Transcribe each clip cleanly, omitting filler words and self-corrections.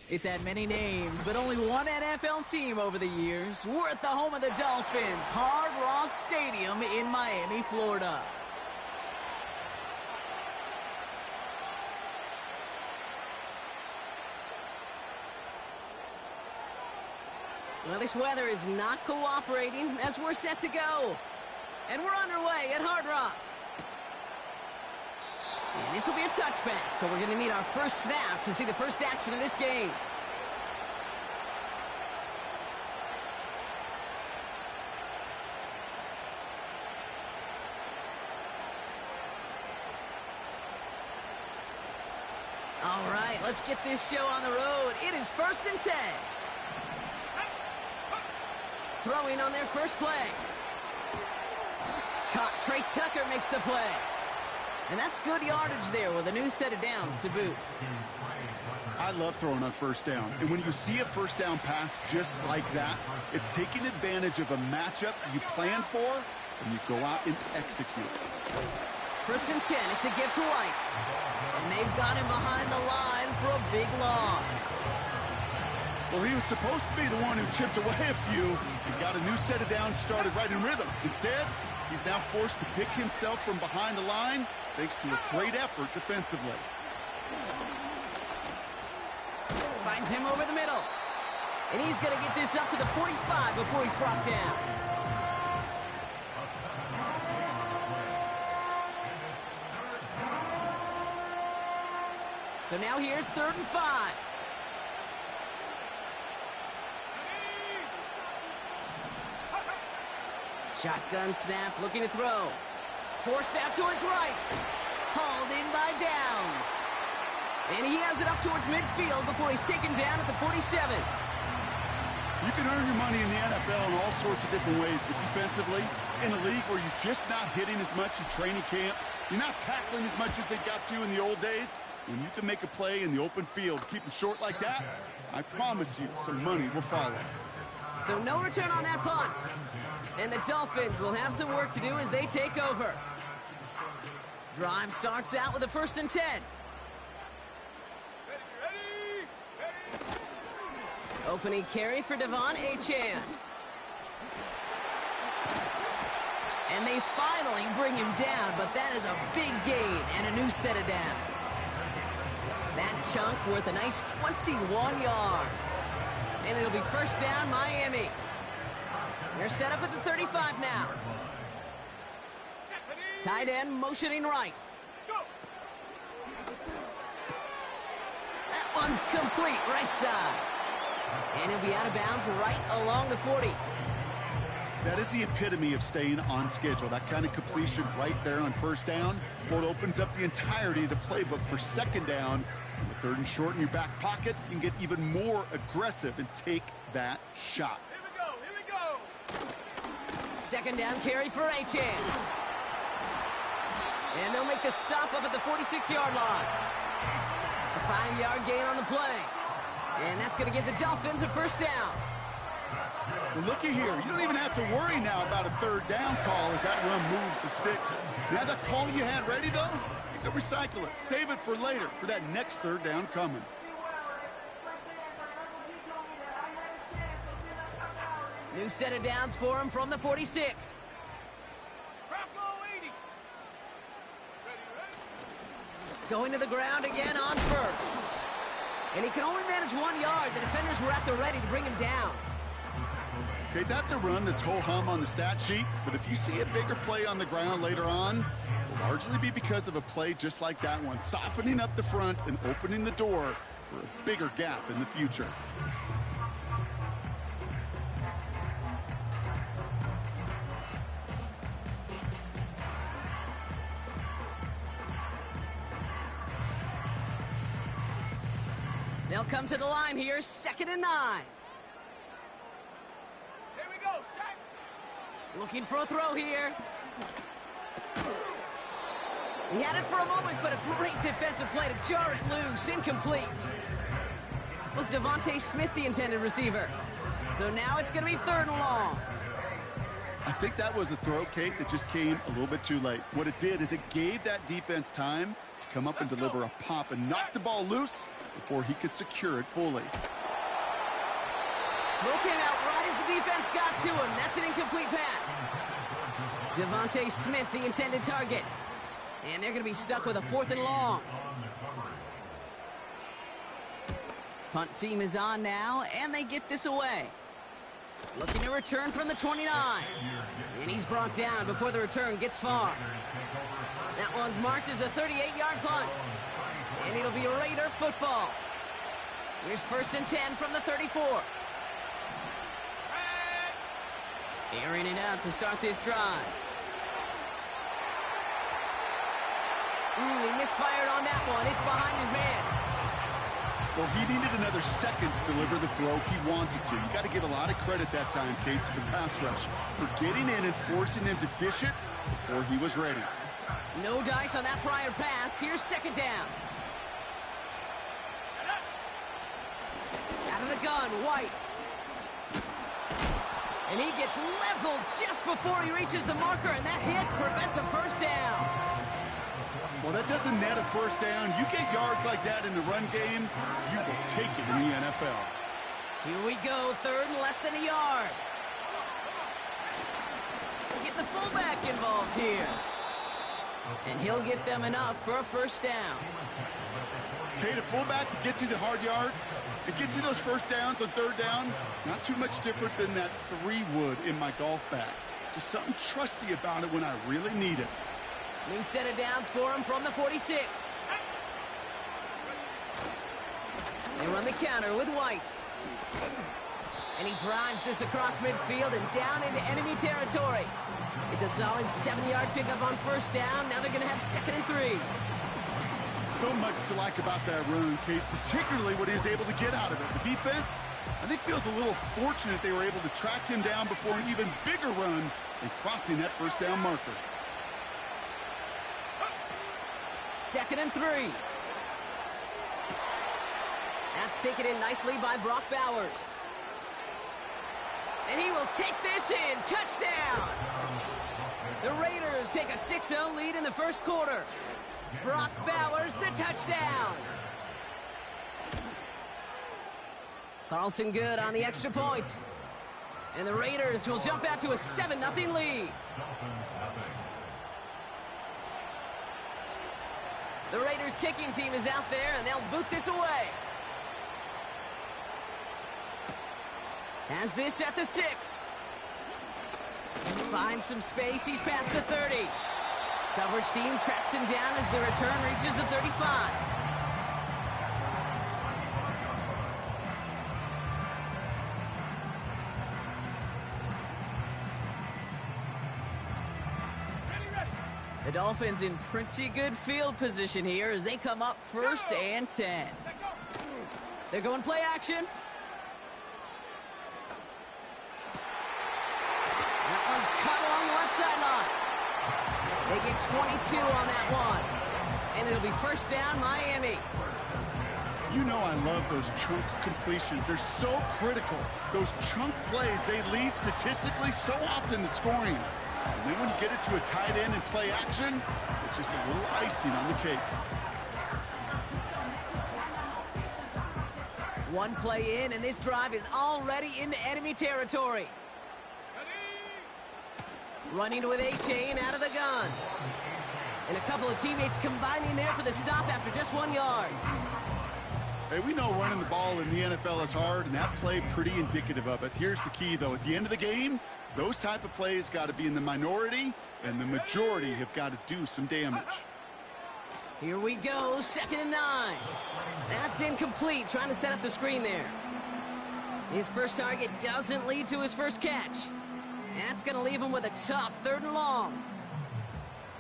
It's had many names, but only one NFL team over the years. We're at the home of the Dolphins, Hard Rock Stadium in Miami, Florida. Well, this weather is not cooperating as we're set to go. And we're underway at Hard Rock. And this will be a touchback, so we're going to need our first snap to see the first action of this game. All right, let's get this show on the road. It is 1st and 10. Throwing on their first play. Caught. Trey Tucker makes the play. And that's good yardage there with a new set of downs to boot. I love throwing on first down. And when you see a first down pass just like that, it's taking advantage of a matchup you plan for, and you go out and execute. 1st and 10. It's a gift to White. And they've got him behind the line for a big loss. Well, he was supposed to be the one who chipped away a few and got a new set of downs started right in rhythm. Instead, he's now forced to pick himself from behind the line thanks to a great effort defensively. Finds him over the middle. And he's going to get this up to the 45 before he's brought down. So now here's 3rd and 5. Shotgun snap, looking to throw. Forced out to his right. Hauled in by Downs. And he has it up towards midfield before he's taken down at the 47. You can earn your money in the NFL in all sorts of different ways, but defensively, in a league where you're just not hitting as much in training camp, you're not tackling as much as they got to in the old days, when you can make a play in the open field, keep them short like that, I promise you some money will follow. So no return on that punt. And the Dolphins will have some work to do as they take over. Drive starts out with a 1st and 10. Opening carry for Devon Achane. And they finally bring him down, but that is a big gain and a new set of downs. That chunk worth a nice 21 yards. And it'll be 1st down, Miami. They're set up at the 35 now. Tight end motioning right. That one's complete, right side. And he'll be out of bounds right along the 40. That is the epitome of staying on schedule. That kind of completion right there on 1st down. Well, it opens up the entirety of the playbook for 2nd down. And with 3rd and short in your back pocket, you can get even more aggressive and take that shot. Here we go. 2nd down carry for Achane. And they'll make the stop up at the 46-yard line. A 5-yard gain on the play. And that's going to give the Dolphins a 1st down. Well, looky here. You don't even have to worry now about a 3rd down call as that run moves the sticks. Now that call you had ready, though, you can recycle it. Save it for later for that next 3rd down coming. New set of downs for him from the 46. Going to the ground again on 1st. And he can only manage 1 yard. The defenders were at the ready to bring him down. Okay, that's a run that's ho-hum on the stat sheet, but if you see a bigger play on the ground later on, it'll largely be because of a play just like that one, softening up the front and opening the door for a bigger gap in the future. They'll come to the line here, 2nd and 9. Here we go, set. Looking for a throw here. He had it for a moment, but a great defensive play to jar it loose. Incomplete. Was Devontae Smith the intended receiver? So now it's going to be 3rd and long. I think that was a throw, Kate, that just came a little bit too late. What it did is it gave that defense time to come up and deliver a pop and knock the ball loose before he could secure it fully. Throw came out right as the defense got to him. That's an incomplete pass. Devontae Smith, the intended target. And they're going to be stuck with a 4th and long. Punt team is on now, and they get this away. Looking to return from the 29. And he's brought down before the return gets far. That one's marked as a 38-yard punt. And it'll be Raider football. Here's 1st and 10 from the 34. Airing it out to start this drive. He misfired on that one. It's behind his man. Well, he needed another second to deliver the throw he wanted to. You got to give a lot of credit that time, Kate, to the pass rush for getting in and forcing him to dish it before he was ready. No dice on that prior pass. Here's 2nd down. Out of the gun, White. And he gets leveled just before he reaches the marker, and that hit prevents a 1st down. Well, that doesn't net a 1st down. You get yards like that in the run game, you will take it in the NFL. Here we go, 3rd and less than a yard. Getting the fullback involved here. And he'll get them enough for a 1st down. Okay, the fullback that gets you the hard yards, it gets you those 1st downs on 3rd down. Not too much different than that 3 wood in my golf bag. Just something trusty about it when I really need it. New set of downs for him from the 46. They run the counter with White. And he drives this across midfield and down into enemy territory. It's a solid 7-yard pickup on 1st down. Now they're going to have 2nd and 3. So much to like about that run, Kate, particularly what he was able to get out of it. The defense, I think, feels a little fortunate they were able to track him down before an even bigger run and crossing that 1st down marker. 2nd and 3. That's taken in nicely by Brock Bowers. And he will take this in. Touchdown! The Raiders take a 6-0 lead in the 1st quarter. Brock Bowers, the touchdown. Carlson good on the extra point. And the Raiders will jump out to a 7-0 lead. The Raiders kicking team is out there, and they'll boot this away. Has this at the 6. Finds some space. He's past the 30. Coverage team tracks him down as the return reaches the 35. The Dolphins in pretty good field position here as they come up 1st and 10. They're going play action. That one's cut along the left sideline. They get 22 on that one. And it'll be 1st down, Miami. You know I love those chunk completions. They're so critical. Those chunk plays, they lead statistically so often to scoring. And then when you get it to a tight end and play action, it's just a little icing on the cake. One play in, and this drive is already into enemy territory. Running with A.J. and out of the gun. And a couple of teammates combining there for the stop after just 1 yard. Hey, we know running the ball in the NFL is hard, and that play pretty indicative of it. Here's the key, though. At the end of the game, those type of plays got to be in the minority, and the majority have got to do some damage. Here we go, 2nd and 9. That's incomplete, trying to set up the screen there. His first target doesn't lead to his first catch. That's going to leave him with a tough 3rd and long.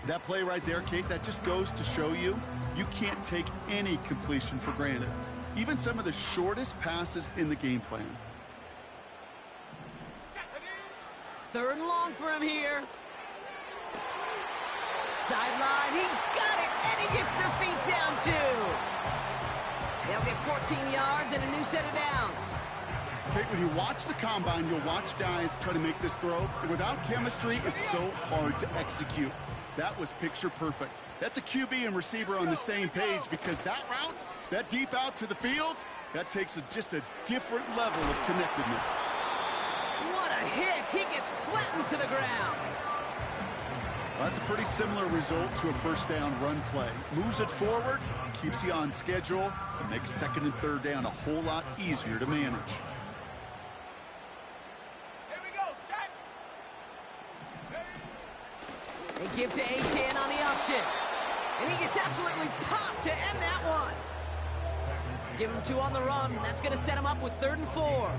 That play right there, Kate, that just goes to show you can't take any completion for granted. Even some of the shortest passes in the game plan. 3rd and long for him here. Sideline, he's got it, and he gets the feet down too. They'll get 14 yards and a new set of downs. Kate, when you watch the combine, you'll watch guys try to make this throw. And without chemistry, it's so hard to execute. That was picture perfect. That's a QB and receiver on the same page because that route, That deep out to the field, that takes just a different level of connectedness. What a hit! He gets flattened to the ground. Well, that's a pretty similar result to a first down run play. Moves it forward, keeps you on schedule, and makes second and third down a whole lot easier to manage. Here we go, set. They give to Achane on the option. And he gets absolutely popped to end that one. Give him 2 on the run. That's going to set him up with 3rd and 4.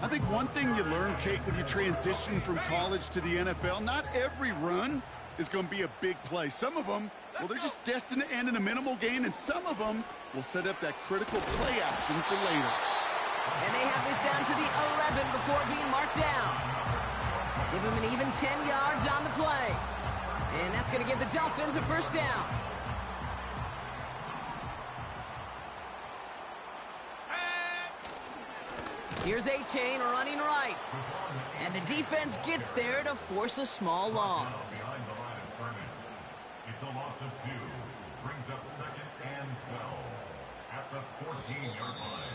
I think one thing you learn, Kate, when you transition from college to the NFL, not every run is going to be a big play. Some of them, well, they're just destined to end in a minimal gain, and some of them will set up that critical play action for later. And they have this down to the 11 before being marked down. Give him an even 10 yards on the play. And that's going to give the Dolphins a first down. Here's Achane running right. And the defense gets there to force a small loss. It's a loss of 2. Brings up 2nd and 12 at the 14-yard line.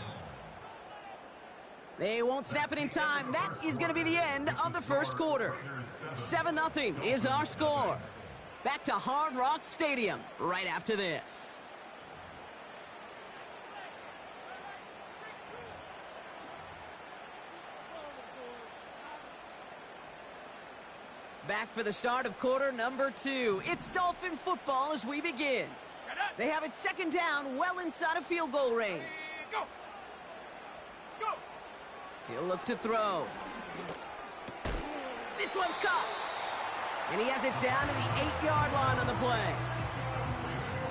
They won't snap it in time. That is going to be the end of the first quarter. 7-0 is our score. Back to Hard Rock Stadium right after this. Back for the start of quarter number 2. It's Dolphin football as we begin. They have it 2nd down, well inside of field goal range. Go. Go. He'll look to throw. This one's caught. And he has it down to the 8-yard line on the play.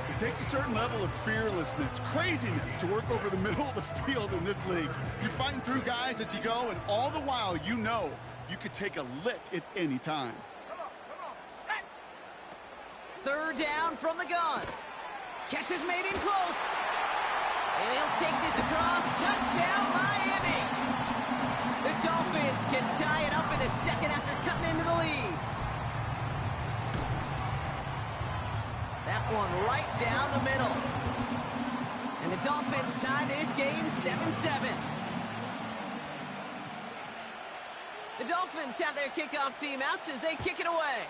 It takes a certain level of fearlessness, craziness to work over the middle of the field in this league. You're fighting through guys as you go, and all the while you know you could take a lick at any time. Come on, set. 3rd down from the gun. Catch is made in close. And he'll take this across. Touchdown, Miami. The Dolphins can tie it up in the second after cutting into the lead. That one right down the middle. And the Dolphins tie this game 7-7. The Dolphins have their kickoff team out as they kick it away.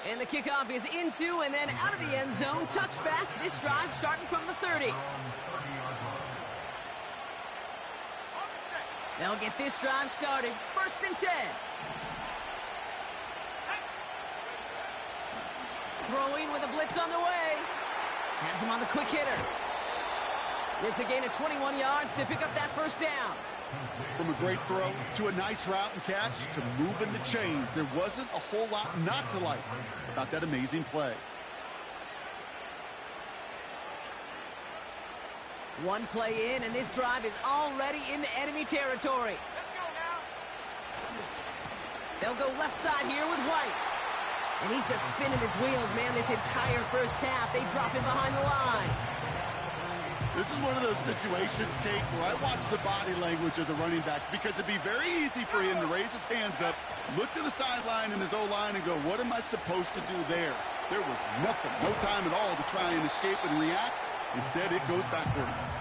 And the kickoff is into and then out of the end zone. Touchback. This drive starting from the 30. They'll get this drive started. 1st and 10. Throwing with a blitz on the way. Has him on the quick hitter. It's a gain of 21 yards to pick up that first down. From a great throw to a nice route and catch to moving the chains, there wasn't a whole lot not to like about that amazing play. One play in, and this drive is already into enemy territory. Let's go now. They'll go left side here with White. And he's just spinning his wheels, man, this entire first half. They drop him behind the line. This is one of those situations, Kate, where I watch the body language of the running back because it'd be very easy for him to raise his hands up, look to the sideline in his O-line and go, what am I supposed to do there? There was nothing, no time at all to try and escape and react. Instead, it goes backwards.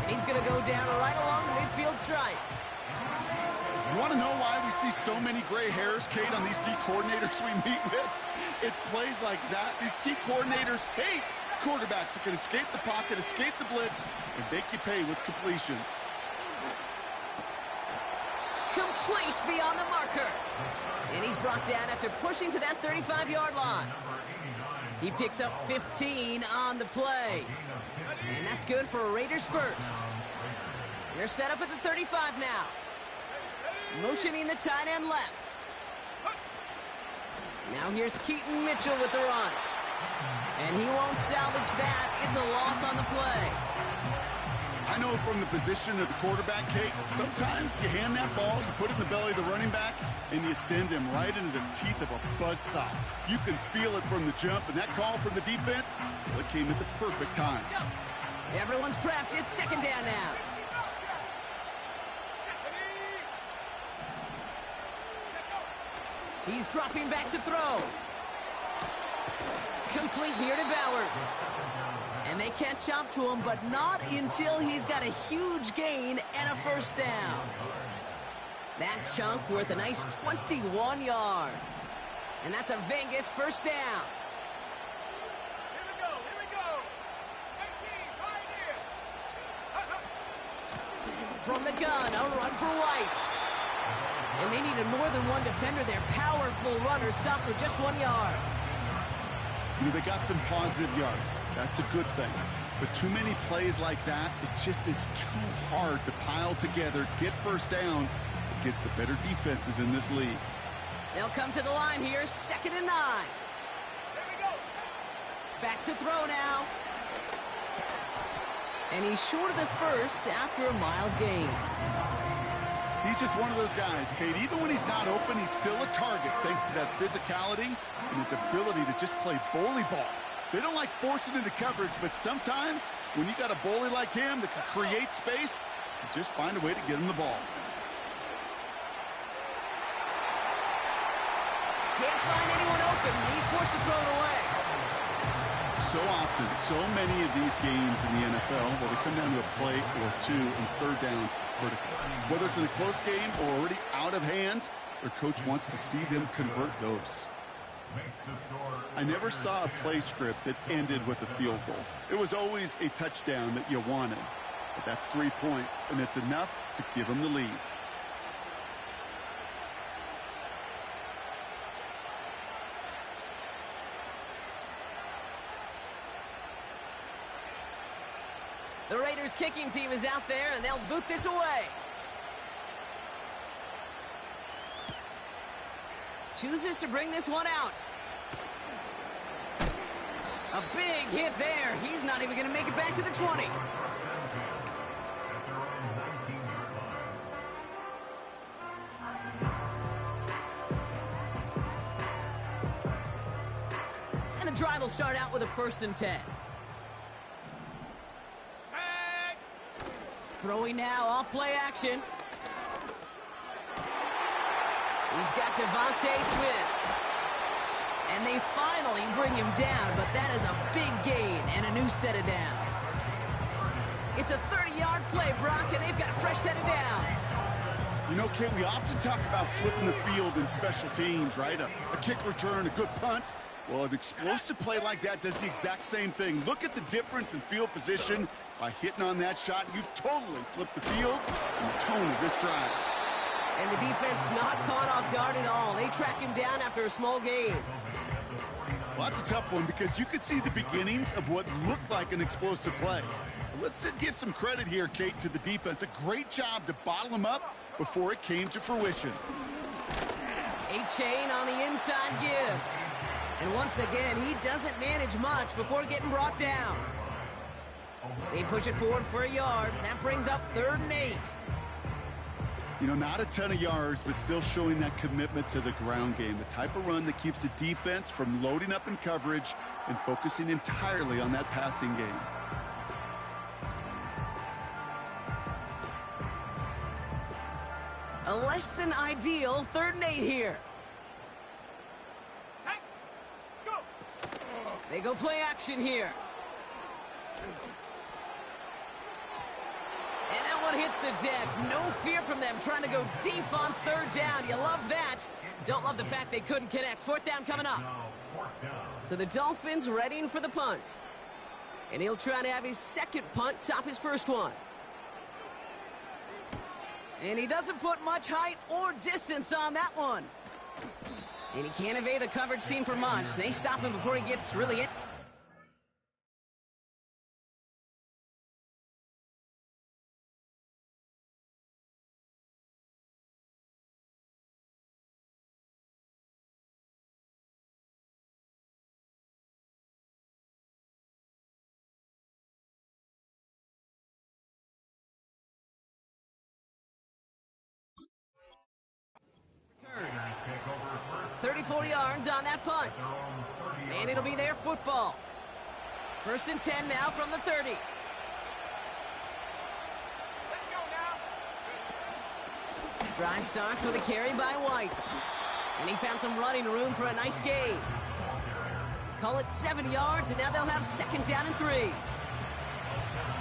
And he's going to go down right along the midfield stripe. You want to know why we see so many gray hairs, Kate, on these D coordinators we meet with? It's plays like that. These D coordinators hate quarterbacks that can escape the pocket, escape the blitz, and make you pay with completions. Complete beyond the marker. And he's brought down after pushing to that 35-yard line. He picks up 15 on the play. And that's good for a Raiders first. They're set up at the 35 now. Motioning the tight end left. Now here's Keaton Mitchell with the run. And he won't salvage that. It's a loss on the play. I know from the position of the quarterback, Kate, sometimes you hand that ball, you put it in the belly of the running back, and you send him right into the teeth of a buzzsaw. You can feel it from the jump, and that call from the defense, well, it came at the perfect time. Everyone's prepped. It's 2nd down now. He's dropping back to throw. Complete here to Bowers. And they catch up to him, but not until he's got a huge gain and a first down. That chunk worth a nice 21 yards. And that's a Vegas first down. Here we go. 18, right here. From the gun, a run for White. And they needed more than one defender. Their powerful runner stopped for just 1 yard. You know, they got some positive yards. That's a good thing. But too many plays like that, it just is too hard to pile together, get first downs against the better defenses in this league. They'll come to the line here, 2nd and 9. Here we go. Back to throw now. And he's short of the first after a mild gain. He's just one of those guys, Kate. Even when he's not open, he's still a target thanks to that physicality and his ability to just play bully ball. They don't like forcing into coverage, but sometimes when you got a bully like him that can create space, you just find a way to get him the ball. Can't find anyone open. He's forced to throw it away. So often, so many of these games in the NFL, well, they come down to a play or two and third downs vertical. Whether it's in a close game or already out of hand, their coach wants to see them convert those. I never saw a play script that ended with a field goal. It was always a touchdown that you wanted. But that's 3 points, and it's enough to give them the lead. The Raiders kicking team is out there, and they'll boot this away. Chooses to bring this one out. A big hit there. He's not even going to make it back to the 20. And the drive will start out with a 1st and 10. Throwing now, off play action. He's got Devontae Smith. And they finally bring him down, but that is a big gain and a new set of downs. It's a 30-yard play, Brock, and they've got a fresh set of downs. You know, Kate, we often talk about flipping the field in special teams, right? A kick return, a good punt. Well, an explosive play like that does the exact same thing. Look at the difference in field position. By hitting on that shot, you've totally flipped the field and the tone of this drive. And the defense not caught off guard at all. They track him down after a small gain. Well, that's a tough one because you could see the beginnings of what looked like an explosive play. Let's give some credit here, Kate, to the defense. A great job to bottle him up before it came to fruition. A chain on the inside give. And once again, he doesn't manage much before getting brought down. They push it forward for a yard. That brings up 3rd and 8. You know, not a ton of yards, but still showing that commitment to the ground game. The type of run that keeps the defense from loading up in coverage and focusing entirely on that passing game. A less than ideal 3rd and 8 here. Set. Go. They go play action here. And that one hits the deck. No fear from them trying to go deep on 3rd down. You love that. Don't love the fact they couldn't connect. 4th down coming up. So the Dolphins readying for the punt. And he'll try to have his 2nd punt top his 1st one. And he doesn't put much height or distance on that one. And he can't evade the coverage team for much. They stop him before he gets really in. Raiders take over first. 34 yards on that punt. And it'll be their football. 1st and 10 now from the 30. Let's go now. Drive starts with a carry by White. And he found some running room for a nice gain. Call it 7 yards, and now they'll have 2nd down and 3.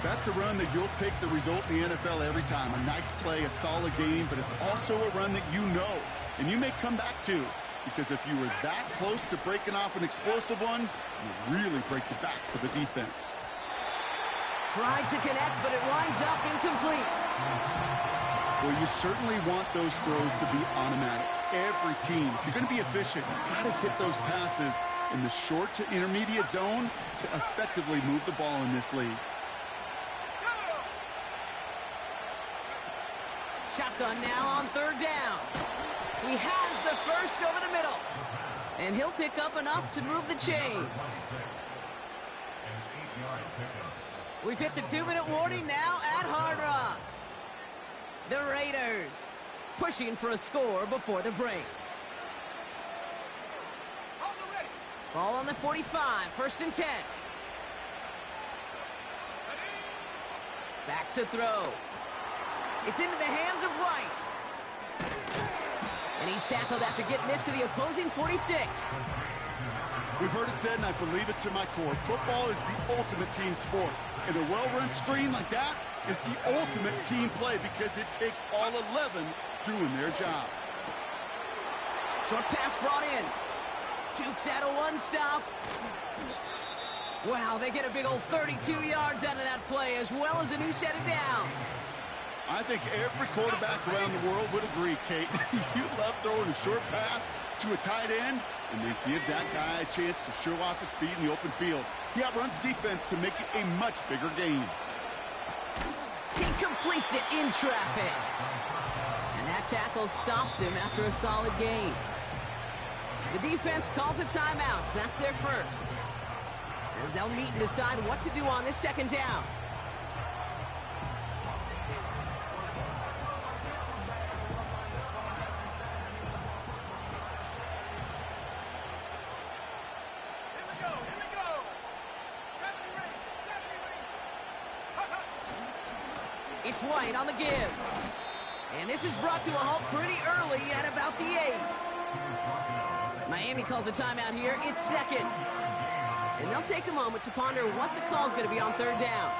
That's a run that you'll take the result in the NFL every time. A nice play, a solid game, but it's also a run that you know, and you may come back to, because if you were that close to breaking off an explosive one, you really break the backs of the defense. Tried to connect, but it winds up incomplete. Well, you certainly want those throws to be automatic. Every team, if you're going to be efficient, you've got to hit those passes in the short to intermediate zone to effectively move the ball in this league. Shotgun now on 3rd down. He has the first over the middle. And he'll pick up enough to move the chains. We've hit the 2-minute warning now at Hard Rock. The Raiders pushing for a score before the break. Ball on the 45, 1st and 10. Back to throw. It's into the hands of White. And he's tackled after getting this to the opposing 46. We've heard it said, and I believe it to my core, football is the ultimate team sport. And a well-run screen like that is the ultimate team play because it takes all 11 doing their job. Short pass brought in. Jukes out a one-stop. Wow, they get a big old 32 yards out of that play, as well as a new set of downs. I think every quarterback around the world would agree, Kate. You love throwing a short pass to a tight end and then give that guy a chance to show off his speed in the open field. He outruns defense to make it a much bigger gain. He completes it in traffic. And that tackle stops him after a solid gain. The defense calls a timeout, so that's their first. As they'll meet and decide what to do on this 2nd down. It's White on the give. And this is brought to a halt pretty early at about the 8. Miami calls a timeout here. It's 2nd. And they'll take a moment to ponder what the call is going to be on 3rd down.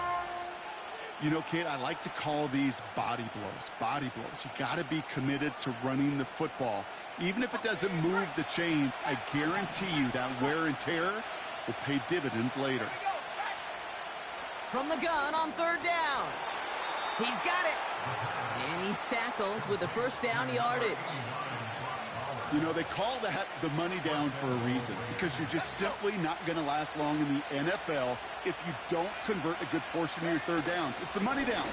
You know, Kate, I like to call these body blows. Body blows. You got to be committed to running the football. Even if it doesn't move the chains, I guarantee you that wear and tear will pay dividends later. From the gun on 3rd down. He's got it. And he's tackled with the 1st down yardage. You know, they call that the money down for a reason, because you're just simply not going to last long in the NFL if you don't convert a good portion of your 3rd downs. It's the money down.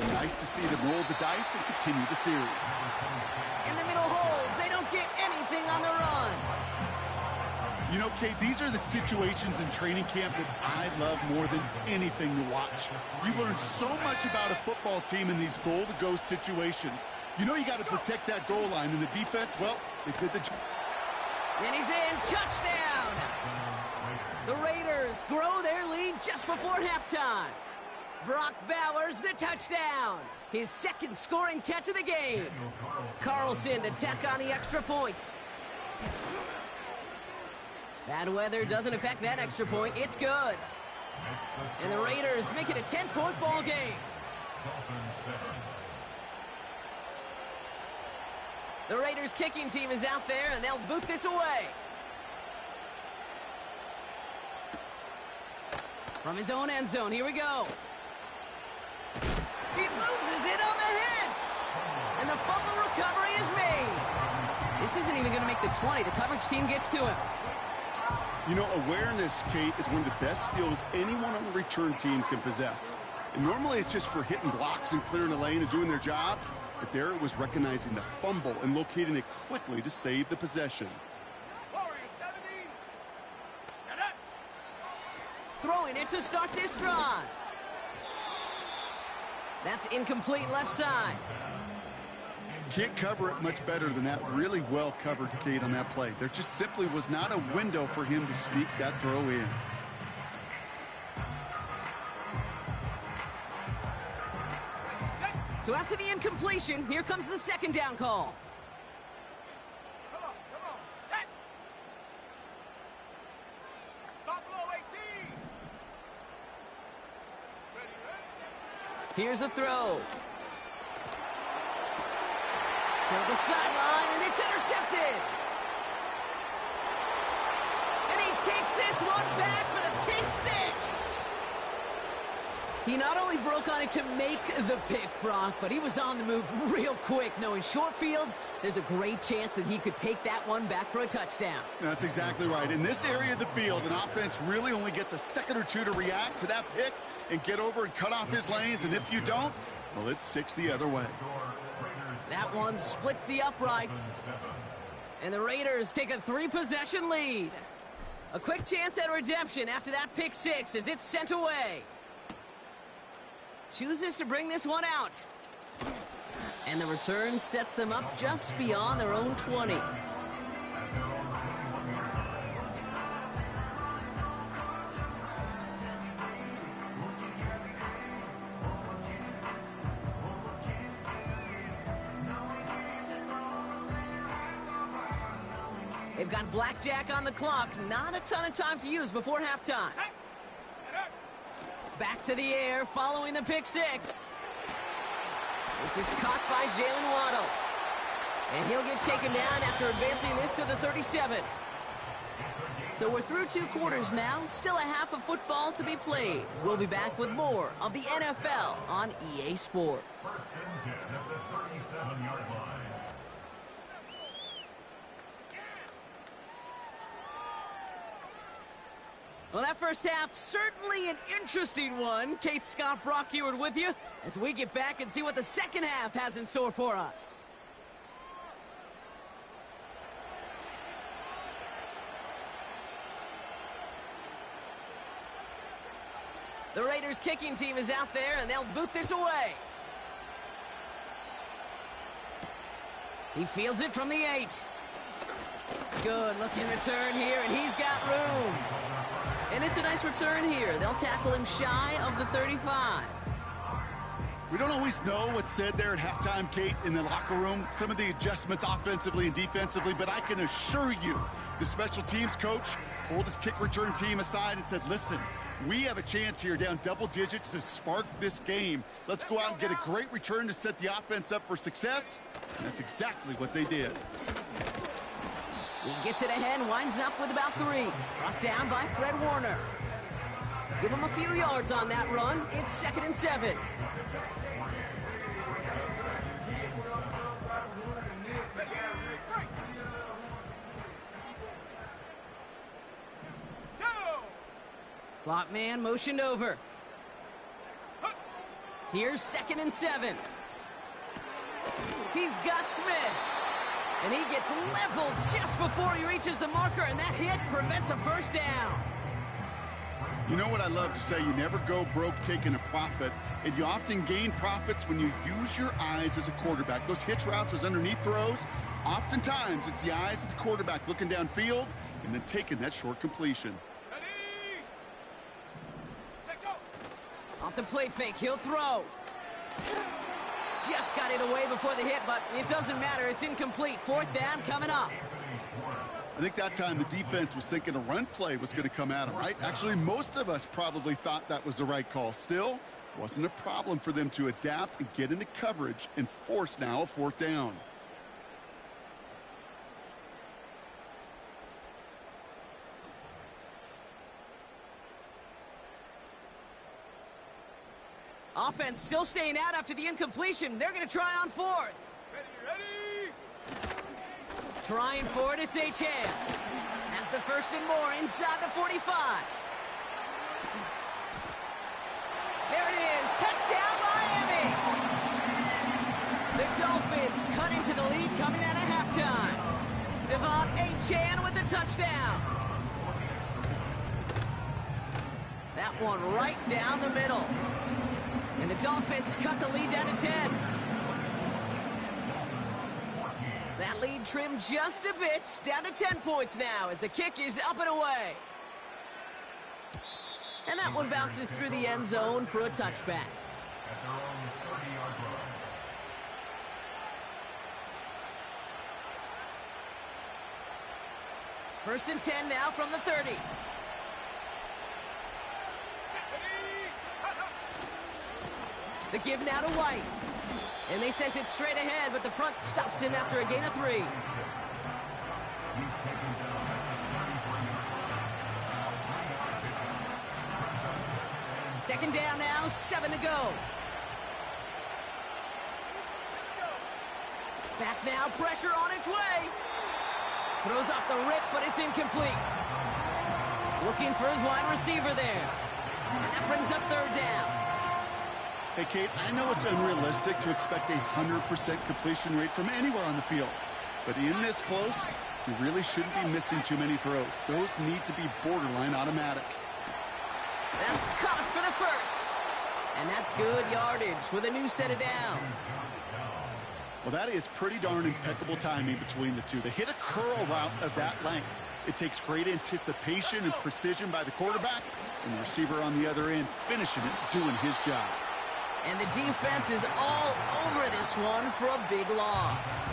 And nice to see them roll the dice and continue the series. In the middle holes, they don't get anything on the run. You know, Kate, these are the situations in training camp that I love more than anything to watch. You learn so much about a football team in these goal-to-go situations. You know you got to protect that goal line, and the defense, well, they did the job. And he's in. Touchdown! The Raiders grow their lead just before halftime. Brock Bowers, the touchdown. His 2nd scoring catch of the game. Carlson to tack on the extra point. Bad weather doesn't affect that extra point. It's good. And the Raiders make it a 10-point ball game. The Raiders kicking team is out there, and they'll boot this away. From his own end zone, here we go. He loses it on the hit. And the fumble recovery is made. This isn't even going to make the 20. The coverage team gets to him. You know, awareness, Kate, is one of the best skills anyone on the return team can possess. And normally it's just for hitting blocks and clearing the lane and doing their job. But there it was recognizing the fumble and locating it quickly to save the possession. Throwing it to start this drive. That's incomplete left side. Can't cover it much better than that. Really well covered, Kate, on that play. There just simply was not a window for him to sneak that throw in. So after the incompletion, here comes the 2nd down call. Come on, set. Here's a throw. For the sideline, and it's intercepted. And he takes this one back for the pick six. He not only broke on it to make the pick, Brock, but he was on the move real quick, knowing short field, there's a great chance that he could take that one back for a touchdown. That's exactly right. In this area of the field, an offense really only gets a second or two to react to that pick and get over and cut off his lanes, and if you don't, well, it's 6 the other way. That one splits the uprights. And the Raiders take a 3-possession lead. A quick chance at redemption after that pick six as it's sent away. Chooses to bring this one out. And the return sets them up just beyond their own 20. They've got blackjack on the clock. Not a ton of time to use before halftime. Back to the air following the pick six. This is caught by Jalen Waddle. And he'll get taken down after advancing this to the 37. So we're through 2 quarters now. Still a half of football to be played. We'll be back with more of the NFL on EA Sports. First and 10 at the 37-yard line. Well, that first half, certainly an interesting one. Kate, Scott, Brock Ewart with you as we get back and see what the second half has in store for us. The Raiders kicking team is out there, and they'll boot this away. He fields it from the 8. Good looking return here, and he's got room. And it's a nice return here. They'll tackle him shy of the 35. We don't always know what's said there at halftime, Kate, in the locker room. Some of the adjustments offensively and defensively, but I can assure you the special teams coach pulled his kick return team aside and said, listen, we have a chance here down double digits to spark this game. Let's go out and get a great return to set the offense up for success. And that's exactly what they did. He gets it ahead, winds up with about 3. Brought down by Fred Warner. Give him a few yards on that run. It's 2nd and 7. Slot man motioned over. Here's 2nd and 7. He's got Smith. And he gets leveled just before he reaches the marker, and that hit prevents a first down. You know what I love to say? You never go broke taking a profit, and you often gain profits when you use your eyes as a quarterback. Those hitch routes, those underneath throws, oftentimes it's the eyes of the quarterback looking downfield and then taking that short completion. Off the play fake, he'll throw. Just got it away before the hit, but it doesn't matter. It's incomplete. 4th down coming up. I think that time the defense was thinking a run play was going to come at them, right? Actually, most of us probably thought that was the right call. Still, wasn't a problem for them to adapt and get into coverage and force now a 4th down. Offense still staying out after the incompletion. They're going to try on 4th. Ready. Trying for it, it's H.A. Has the 1st and more inside the 45. There it is. Touchdown, Miami. The Dolphins cut into the lead coming out of halftime. Devon H.A. with the touchdown. That one right down the middle. And the Dolphins cut the lead down to 10. That lead trimmed just a bit, down to 10 points now as the kick is up and away. And that one bounces through the end zone for a touchback. At their own 30-yard line. First and 10 now from the 30. The give now to White. And they sent it straight ahead, but the front stops him after a gain of 3. He's taken down at the 33-yard line. Second down now, 7 to go. Back now, pressure on its way. Throws off the rip, but it's incomplete. Looking for his wide receiver there. And that brings up 3rd down. Hey, Kate, I know it's unrealistic to expect a 100% completion rate from anywhere on the field. But in this close, you really shouldn't be missing too many throws. Those need to be borderline automatic. That's caught for the first. And that's good yardage with a new set of downs. Well, that is pretty darn impeccable timing between the two. They hit a curl route of that length. It takes great anticipation and precision by the quarterback, and the receiver on the other end finishing it, doing his job. And the defense is all over this one for a big loss.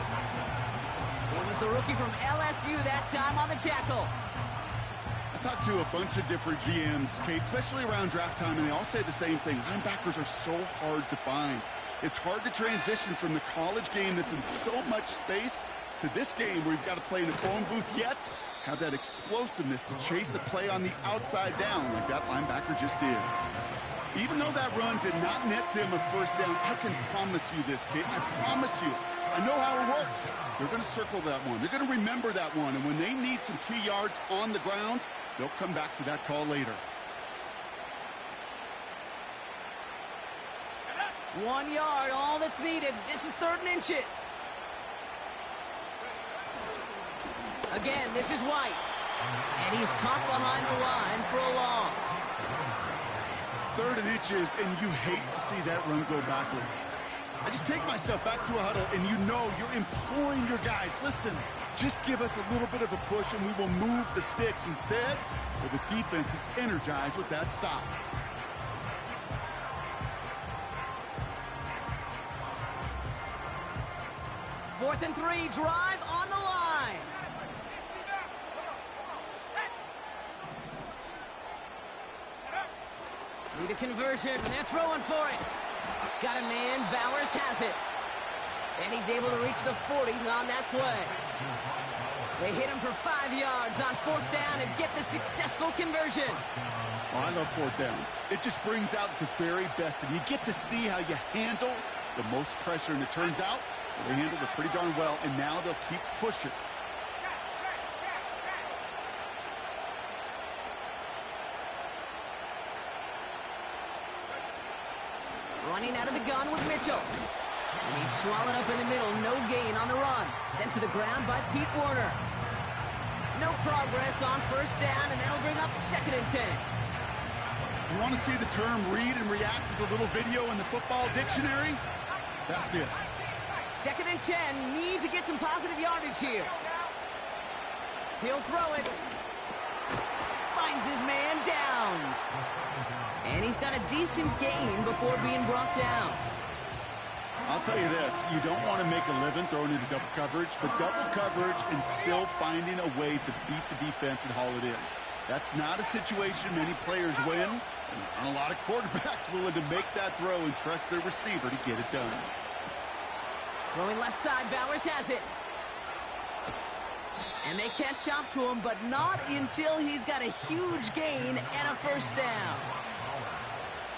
It was the rookie from LSU that time on the tackle. I talked to a bunch of different GMs, Kate, especially around draft time, and they all say the same thing. Linebackers are so hard to find. It's hard to transition from the college game that's in so much space to this game where you've got to play in a phone booth, yet have that explosiveness to chase a play on the outside down like that linebacker just did. Even though that run did not net them a first down, I can promise you this, Kate. I promise you. I know how it works. They're going to circle that one. They're going to remember that one. And when they need some key yards on the ground, they'll come back to that call later. 1 yard, all that's needed. This is 3rd and inches. Again, this is White. And he's caught behind the line for a loss. 3rd and inches, and you hate to see that run go backwards. I just take myself back to a huddle, and you know you're imploring your guys, listen, just give us a little bit of a push, and we will move the sticks. Instead, well, the defense is energized with that stop. Fourth and 3, drive on the line. Need a conversion, and they're throwing for it. Got a man, Bowers has it. And he's able to reach the 40 on that play. They hit him for 5 yards on 4th down and get the successful conversion. Oh, I love 4th downs. It just brings out the very best, and you get to see how you handle the most pressure, and it turns out they handled it pretty darn well, and now they'll keep pushing. Running out of the gun with Mitchell. And he's swallowed up in the middle. No gain on the run. Sent to the ground by Pete Werner. No progress on 1st down, and that'll bring up 2nd and 10. You want to see the term read and react with a little video in the football dictionary? That's it. 2nd and 10. Need to get some positive yardage here. He'll throw it. Finds his man, Downs. And he's got a decent gain before being brought down. I'll tell you this, you don't want to make a living throwing into double coverage, but double coverage and still finding a way to beat the defense and haul it in. That's not a situation many players win, and aren't a lot of quarterbacks willing to make that throw and trust their receiver to get it done. Throwing left side, Bowers has it. And they catch up to him, but not until he's got a huge gain and a 1st down.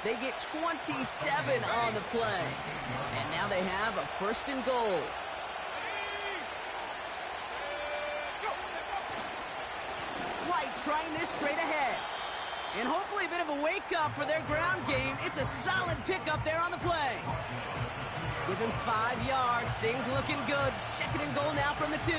They get 27 on the play. And now they have a 1st and goal. White trying this straight ahead. And hopefully a bit of a wake-up for their ground game. It's a solid pickup there on the play. Give him 5 yards. Things looking good. 2nd and goal now from the 2.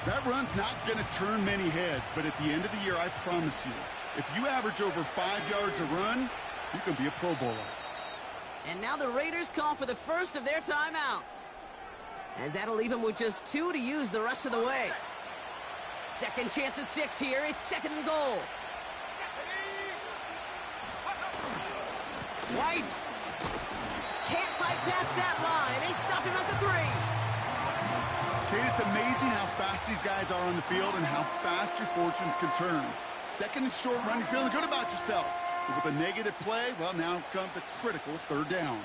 That run's not going to turn many heads, but at the end of the year, I promise you, if you average over 5 yards a run, you can be a Pro Bowler. And now the Raiders call for the first of their timeouts, as that'll leave them with just 2 to use the rest of the way. Second chance at 6 here. It's 2nd and goal. White can't fight past that line. They stop him at the 3. Kate, it's amazing how fast these guys are on the field and how fast your fortunes can turn. 2nd and short run, you're feeling good about yourself. With a negative play, well, now comes a critical third down.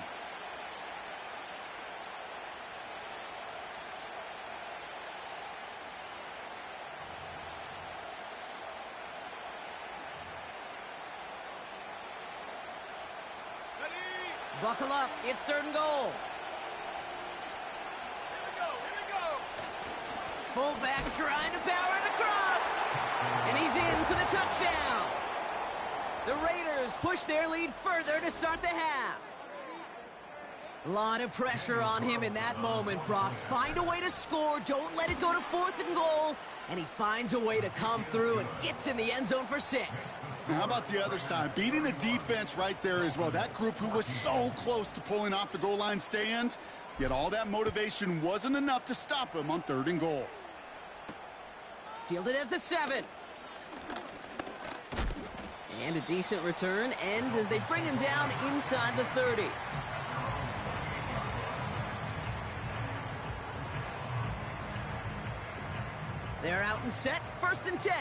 Buckle up. It's 3rd and goal. Here we go. Fullback trying to power it across. And he's in for the touchdown. The Raiders push their lead further to start the half. A lot of pressure on him in that moment, Brock. Find a way to score. Don't let it go to 4th and goal. And he finds a way to come through and gets in the end zone for 6. Now, how about the other side? Beating the defense right there as well. That group who was so close to pulling off the goal line stand, yet all that motivation wasn't enough to stop him on 3rd and goal. Fielded at the 7. And a decent return ends as they bring him down inside the 30. They're out and set. 1st and 10.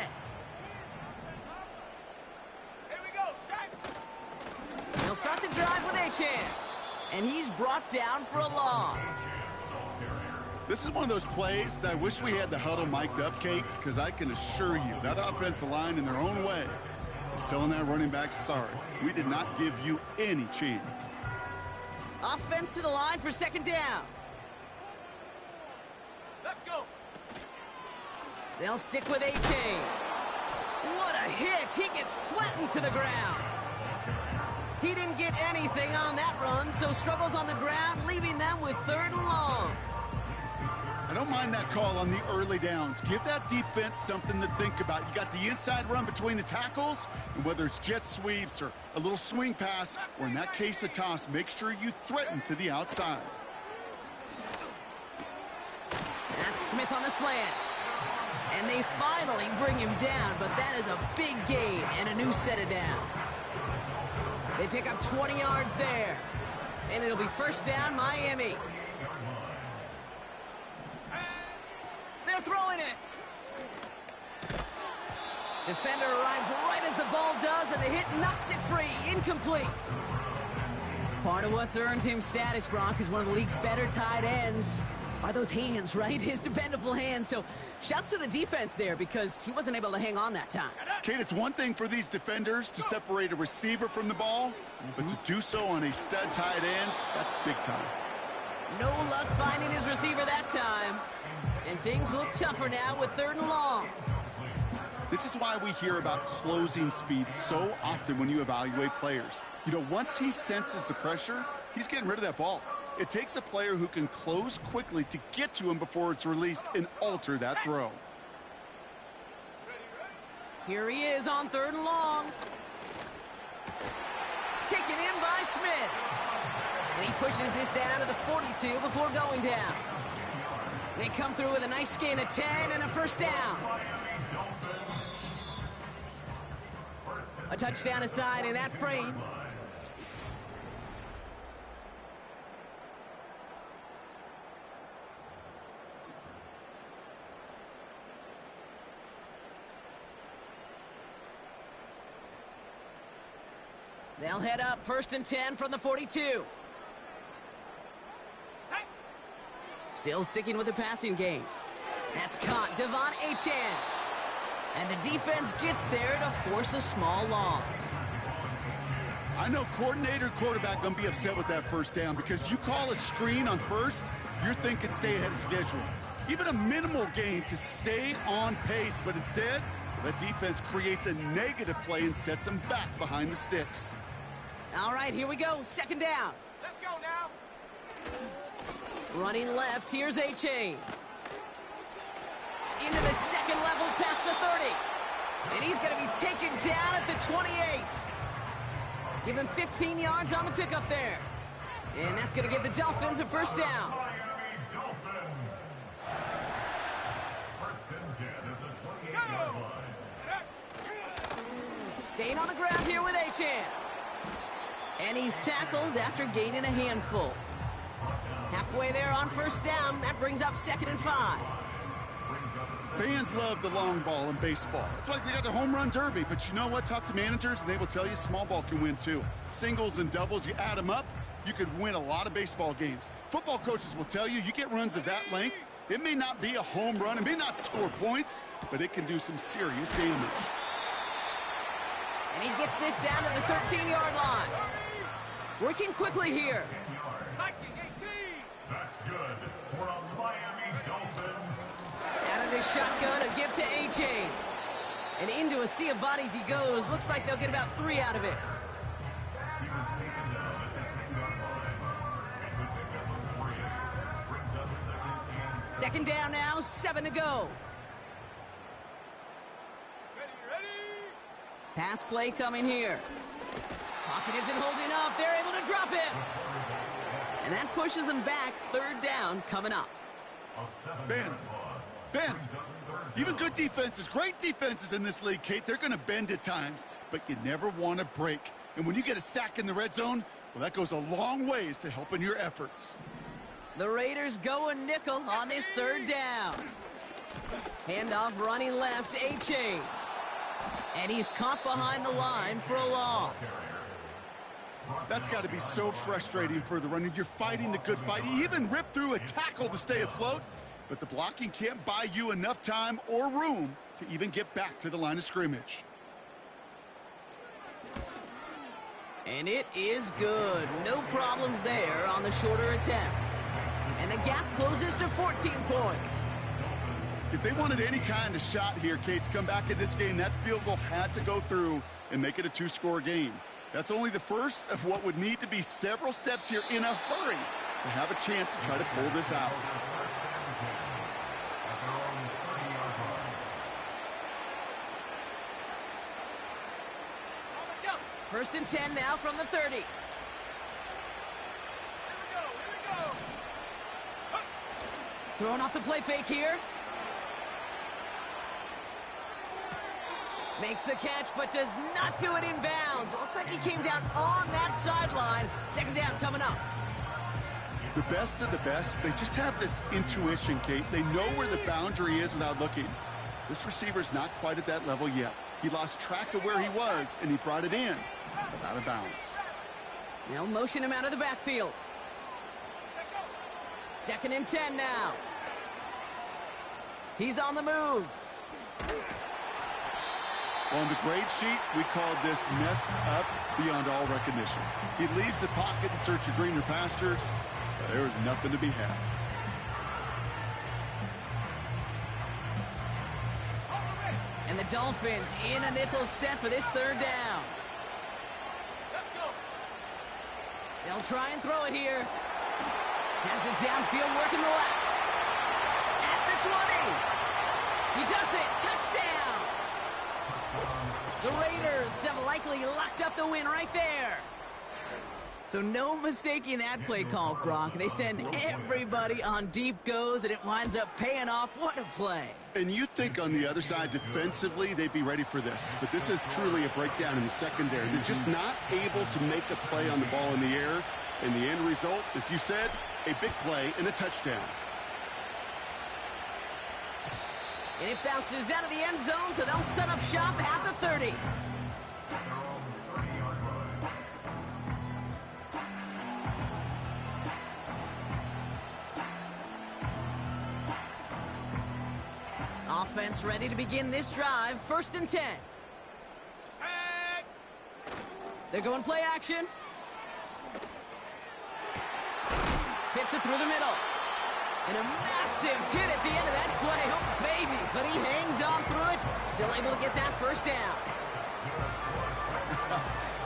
Here we go. Set. He'll start the drive with Achan. And he's brought down for a loss. This is one of those plays that I wish we had the huddle mic'd up, Kate, because I can assure you that offensive line in their own way is telling that running back, sorry, we did not give you any chance. Offense to the line for 2nd down. Let's go. They'll stick with Achan. What a hit. He gets flattened to the ground. He didn't get anything on that run, so struggles on the ground, leaving them with 3rd and long. I don't mind that call on the early downs. Give that defense something to think about. You got the inside run between the tackles, and whether it's jet sweeps or a little swing pass, or in that case a toss, make sure you threaten to the outside. That's Smith on the slant. And they finally bring him down, but that is a big gain and a new set of downs. They pick up 20 yards there. And it'll be 1st down, Miami. They're throwing it. Defender arrives right as the ball does, and the hit knocks it free. Incomplete. Part of what's earned him status, Gronk, is one of the league's better tight ends. Are those hands, right? His dependable hands. So shouts to the defense there because he wasn't able to hang on that time. Kate, it's one thing for these defenders to separate a receiver from the ball, but to do so on a stud tight end, that's big time. No luck finding his receiver that time. And things look tougher now with 3rd and long. This is why we hear about closing speed so often when you evaluate players. You know, once he senses the pressure, he's getting rid of that ball. It takes a player who can close quickly to get to him before it's released and alter that throw. Here he is on 3rd and long. Taken in by Smith. And he pushes this down to the 42 before going down. They come through with a nice gain of 10 and a 1st down. A touchdown aside in that frame. They'll head up 1st and 10 from the 42. Still sticking with the passing game. That's caught. Devon Achan. And the defense gets there to force a small loss. I know coordinator, quarterback going to be upset with that 1st down because you call a screen on 1st, you're thinking stay ahead of schedule. Even a minimal gain to stay on pace, but instead, the defense creates a negative play and sets them back behind the sticks. All right, here we go. 2nd down. Let's go now. Running left, here's Achan. Into the 2nd level past the 30. And he's going to be taken down at the 28. Give him 15 yards on the pickup there. And that's going to give the Dolphins a 1st down. Staying on the ground here with Achan. And he's tackled after gaining a handful. Halfway there on 1st down. That brings up 2nd and 5. Fans love the long ball in baseball. It's like they got the home run derby. But you know what? Talk to managers, and they will tell you small ball can win too. Singles and doubles, you add them up, you could win a lot of baseball games. Football coaches will tell you get runs of that length. It may not be a home run. It may not score points, but it can do some serious damage. And he gets this down to the 13-yard line. Working quickly here. 19-18. That's good for a Miami Dolphin. Out of this shotgun, a give to A.J. And into a sea of bodies he goes. Looks like they'll get about 3 out of it. He was taken down at the 10-yard line. It's a pickup of 3. Brings up second and 2nd down now, 7 to go. Ready. Pass play coming here. Pocket isn't holding up. They're able to drop him. And that pushes them back. 3rd down coming up. Bend. Even good defenses, great defenses in this league, Kate, they're going to bend at times, but you never want to break. And when you get a sack in the red zone, well, that goes a long ways to helping your efforts. The Raiders go a nickel on this 3rd down. Handoff running left, H.A. And he's caught behind the line for a loss. That's got to be so frustrating for the runner. You're fighting the good fight. He even ripped through a tackle to stay afloat, but the blocking can't buy you enough time or room to even get back to the line of scrimmage. And it is good. No problems there on the shorter attempt. And the gap closes to 14 points. If they wanted any kind of shot here, Kate, to come back in this game, that field goal had to go through and make it a 2-score game. That's only the first of what would need to be several steps here in a hurry to have a chance to try to pull this out. First and 10 now from the 30. Here we go. Throwing off the play fake here. Makes the catch, but does not do it in bounds. It looks like he came down on that sideline. 2nd down coming up. The best of the best, they just have this intuition, Kate. They know where the boundary is without looking. This receiver's not quite at that level yet. He lost track of where he was, and he brought it in, but out of bounds. They'll motion him out of the backfield. 2nd and 10 now. He's on the move. On the grade sheet, we called this messed up beyond all recognition. He leaves the pocket in search of greener pastures, but there was nothing to be had. And the Dolphins in a nickel set for this 3rd down. Let's go. They'll try and throw it here. Has it downfield, working the left. At the 20. He does it. Touchdown. The Raiders have likely locked up the win right there. So no mistaking that play call, Brock. They send everybody on deep goes, and it winds up paying off. What a play. And you think on the other side defensively they'd be ready for this, but this is truly a breakdown in the secondary. They're just not able to make a play on the ball in the air, and the end result, as you said, a big play and a touchdown. And it bounces out of the end zone, so they'll set up shop at the 30. Offense ready to begin this drive. 1st and 10. Set. They're going play action. Fits it through the middle. And a massive hit at the end of that play. Oh, baby. But he hangs on through it. Still able to get that 1st down.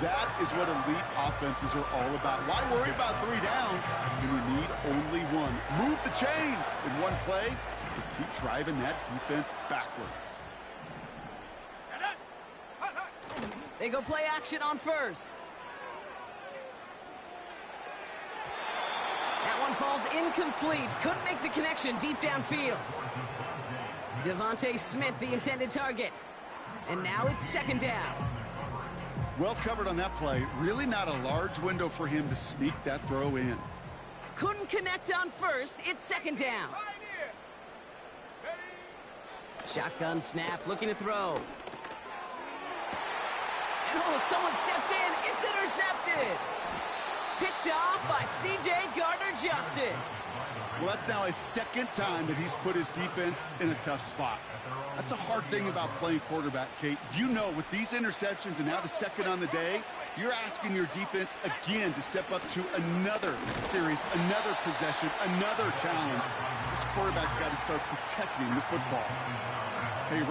That is what elite offenses are all about. Why worry about 3 downs when you need only 1? Move the chains in one play and keep driving that defense backwards. They go play action on 1st. That one falls incomplete. Couldn't make the connection deep downfield. Devontae Smith, the intended target. And now it's 2nd down. Well covered on that play. Really not a large window for him to sneak that throw in. Couldn't connect on 1st. It's 2nd down. Right here. Ready. Shotgun snap, looking to throw. And oh, someone stepped in. It's intercepted. Picked off by C.J. Gardner-Johnson. Well, that's now his second time that he's put his defense in a tough spot. That's a hard thing about playing quarterback, Kate. You know, with these interceptions and now the second on the day, you're asking your defense again to step up to another series, another possession, another challenge. This quarterback's got to start protecting the football. Hey,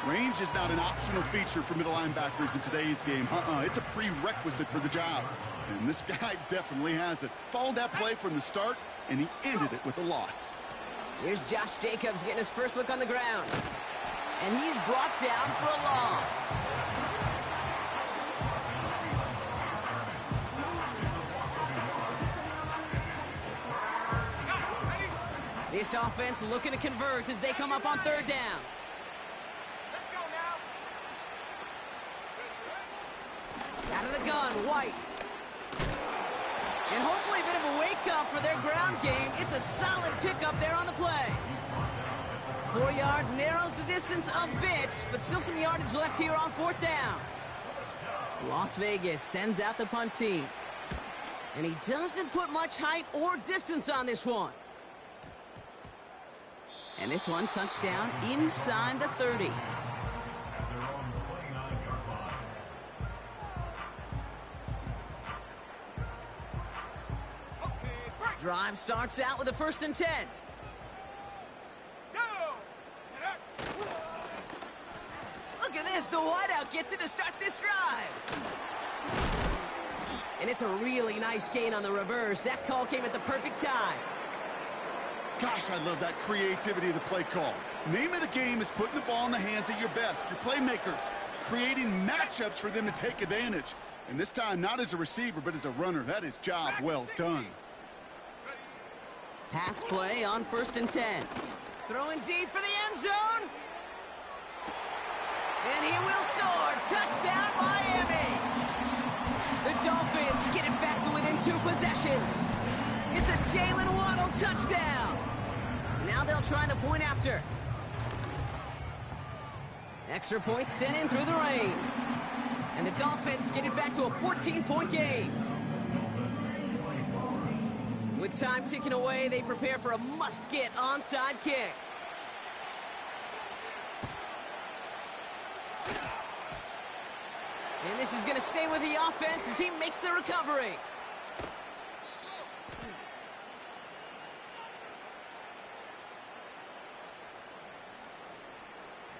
range is not an optional feature for middle linebackers in today's game. It's a prerequisite for the job. And this guy definitely has it. Followed that play from the start, and he ended it with a loss. Here's Josh Jacobs getting his first look on the ground. And he's brought down for a loss. This offense looking to convert as they come up on third down. Let's go now. Out of the gun, White. And hopefully a bit of a wake-up for their ground game. It's a solid pickup there on the play. 4 yards narrows the distance a bit, but still some yardage left here on fourth down. Las Vegas sends out the punt team. And he doesn't put much height or distance on this one. And this one touchdown inside the 30. Drive starts out with a 1st and 10. Go! Look at this, the wideout gets it to start this drive. And it's a really nice gain on the reverse. That call came at the perfect time. Gosh, I love that creativity of the play call. Name of the game is putting the ball in the hands of your best, your playmakers, creating matchups for them to take advantage. And this time, not as a receiver, but as a runner. That is job well done. Pass play on 1st and 10. Throwing deep for the end zone. And he will score. Touchdown, Miami. The Dolphins get it back to within 2 possessions. It's a Jalen Waddle touchdown. Now they'll try the point after. Extra points sent in through the rain. And the Dolphins get it back to a 14-point game. With time ticking away, they prepare for a must-get onside kick. And this is going to stay with the offense as he makes the recovery.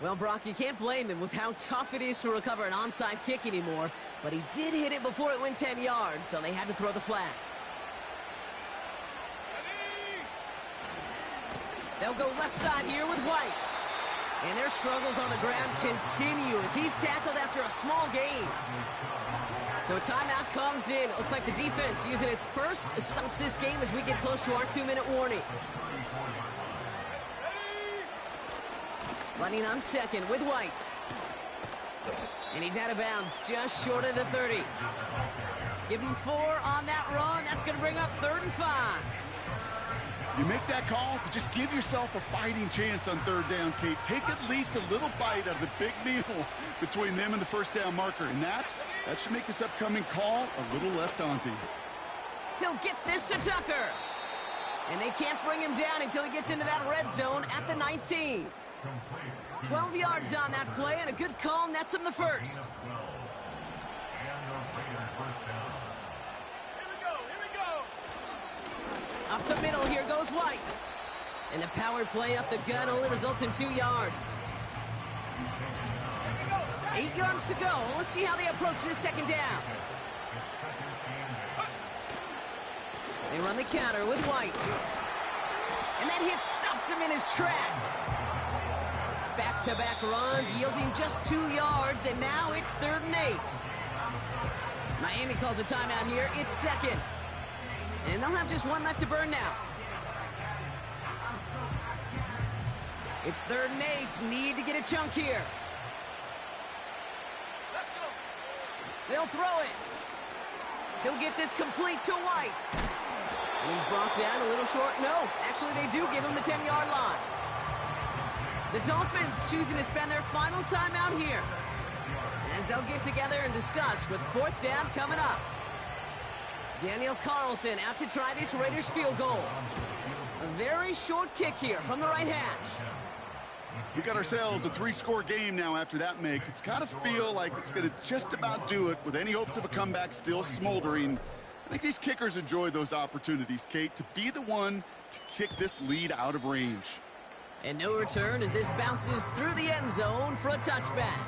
Well, Brock, you can't blame him with how tough it is to recover an onside kick anymore, but he did hit it before it went 10 yards, so they had to throw the flag. They'll go left side here with White. And their struggles on the ground continue as he's tackled after a small gain. So a timeout comes in. Looks like the defense using its first stops this game as we get close to our 2-minute warning. Running on second with White. And he's out of bounds just short of the 30. Give him 4 on that run. That's going to bring up 3rd and 5. You make that call to just give yourself a fighting chance on 3rd down, Kate. Take at least a little bite of the big meal between them and the 1st down marker. And that should make this upcoming call a little less daunting. He'll get this to Tucker. And they can't bring him down until he gets into that red zone at the 19. 12 yards on that play, and a good call nets him the first. Up the middle, here goes White. And the power play up the gut only results in 2 yards. 8 yards to go. Let's see how they approach this 2nd down. They run the counter with White. And that hit stops him in his tracks. Back-to-back runs yielding just 2 yards, and now it's 3rd and 8. Miami calls a timeout here. It's 2nd. And they'll have just 1 left to burn now. It's 3rd and 8. Need to get a chunk here. They'll throw it. He'll get this complete to White. And he's brought down a little short. No, actually they do give him the 10-yard line. The Dolphins choosing to spend their final time out here, as they'll get together and discuss with 4th down coming up. Daniel Carlson out to try this Raiders field goal. A very short kick here from the right hash. We got ourselves a 3-score game now after that make. It's got to feel like it's going to just about do it with any hopes of a comeback still smoldering. I think these kickers enjoy those opportunities, Kate, to be the one to kick this lead out of range. And no return as this bounces through the end zone for a touchback.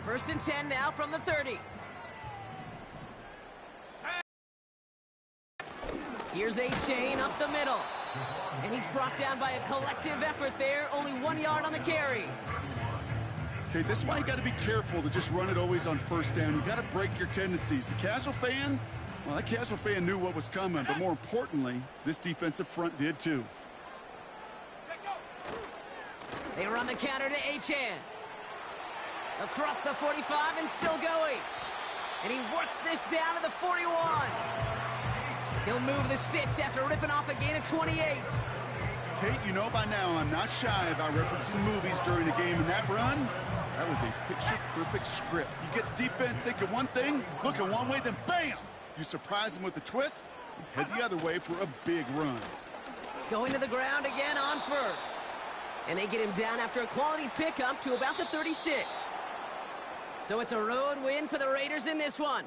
First and 10 now from the 30. Here's A-Chain up the middle. And he's brought down by a collective effort there. Only 1 yard on the carry. Okay, this is why you got to be careful to just run it always on first down. You got to break your tendencies. The casual fan, well, that casual fan knew what was coming, but more importantly, this defensive front did too. They run the counter to A-Chan. Across the 45 and still going. And he works this down to the 41. He'll move the sticks after ripping off a gain of 28. Kate, you know by now I'm not shy about referencing movies during a game, and that run, that was a picture-perfect script. You get the defense thinking one thing, looking one way, then bam! You surprise them with a twist, and head the other way for a big run. Going to the ground again on first. And they get him down after a quality pickup to about the 36. So it's a road win for the Raiders in this one.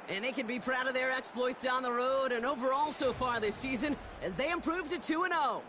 And they can be proud of their exploits down the road and overall so far this season as they improve to 2-0.